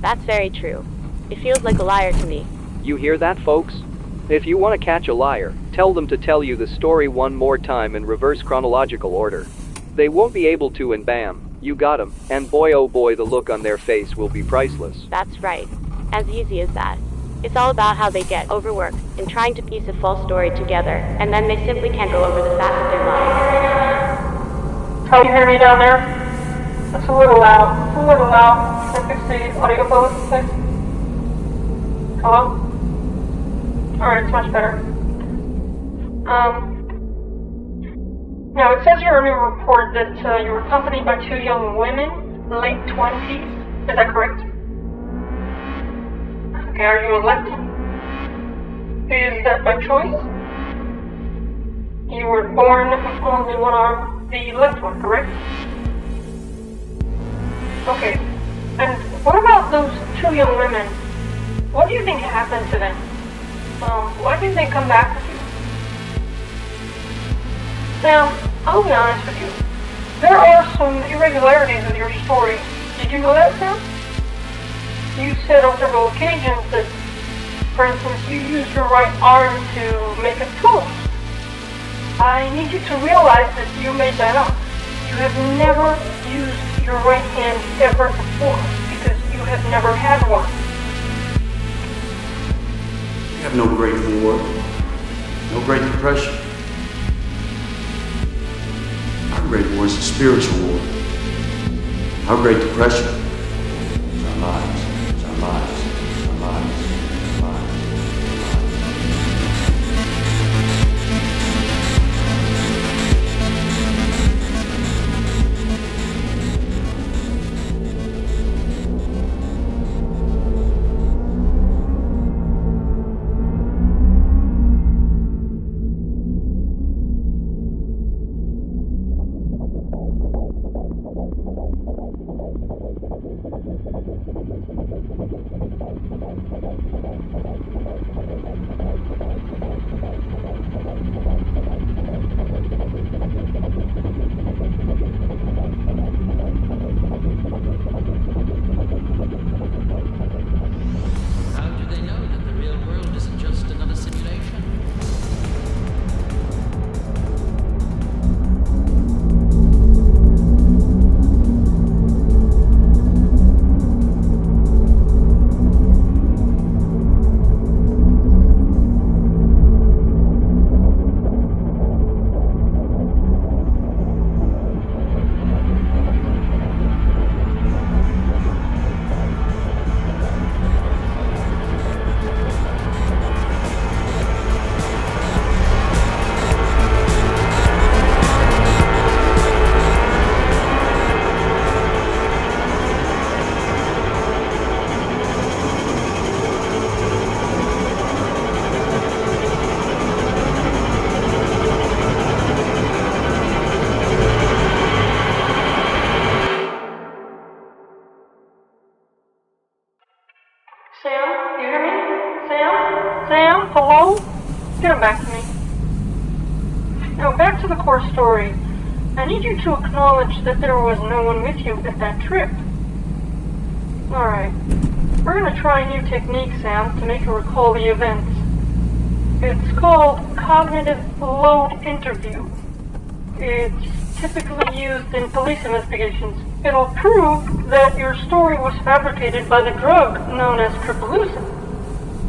That's very true. It feels like a liar to me. You hear that, folks? If you want to catch a liar, tell them to tell you the story one more time in reverse chronological order. They won't be able to, and bam, you got 'em. And boy oh boy, the look on their face will be priceless. That's right. As easy as that. It's all about how they get overworked in trying to piece a false story together, and then they simply can't go over the fact that they're lying. Can you hear me down there? It's a little loud. It's a little loud. Can I fix the audio quality, please? Hello? Alright, it's much better. Now it says here in your report that you were accompanied by two young women, late 20s. Is that correct? Okay, are you a lefty? Is that by choice? You were born with only one arm, the left one, correct? Okay. And what about those two young women? What do you think happened to them? Why didn't they come back with you? Now, I'll be honest with you. There are some irregularities with your story. Did you know that, Sam? You said on several occasions that, for instance, you used your right arm to make a toast. I need you to realize that you made that up. You have never used your right hand ever before, because you have never had one. We have no Great War, no Great Depression. Our Great War is a spiritual war. Our Great Depression is our lives, is our lives, is our lives, is our lives. Sam, you hear me? Sam? Sam? Hello? Get him back to me. Now, back to the core story. I need you to acknowledge that there was no one with you at that trip. Alright. We're going to try a new technique, Sam, to make you recall the events. It's called cognitive load interview. It's typically used in police investigations. It'll prove that your story was fabricated by the drug known as Trippalooza.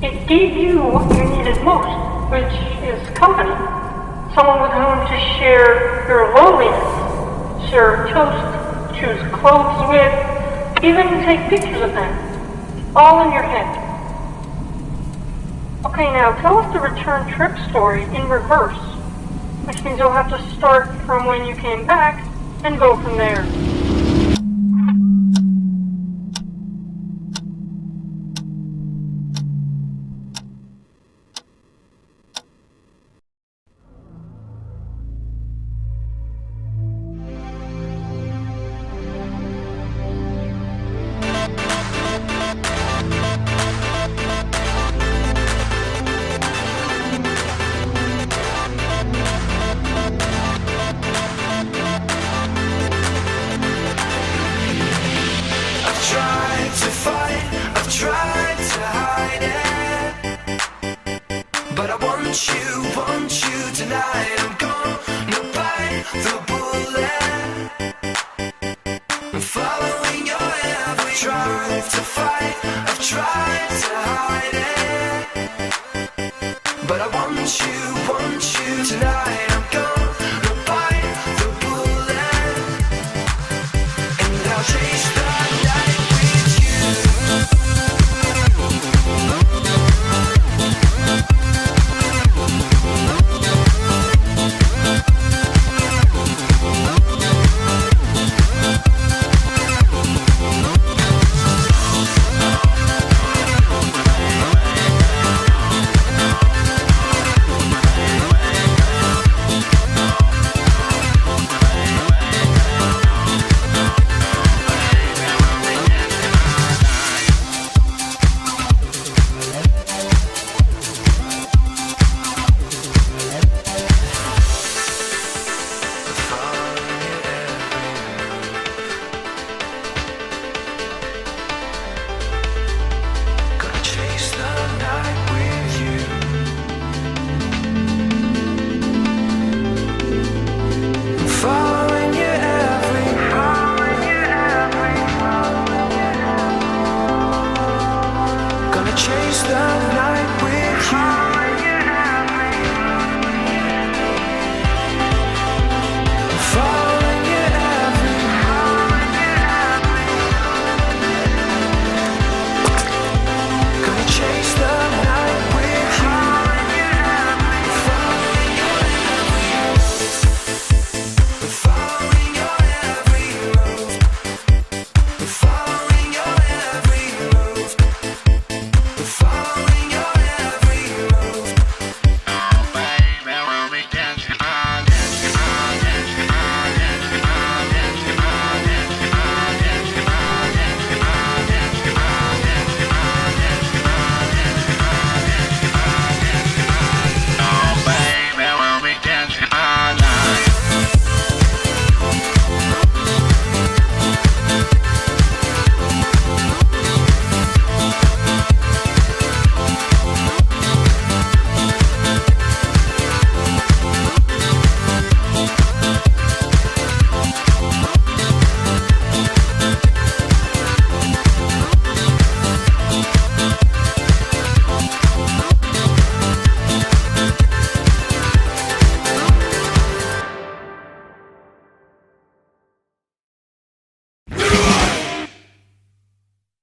It gave you what you needed most, which is company. Someone with whom to share your loneliness, share toast, choose clothes with, even take pictures of them. All in your head. Okay, now tell us the return trip story in reverse, which means you'll have to start from when you came back and go from there. want you tonight. I'm gonna bite the bullet. I'm following your every. Tried to fight, I've tried to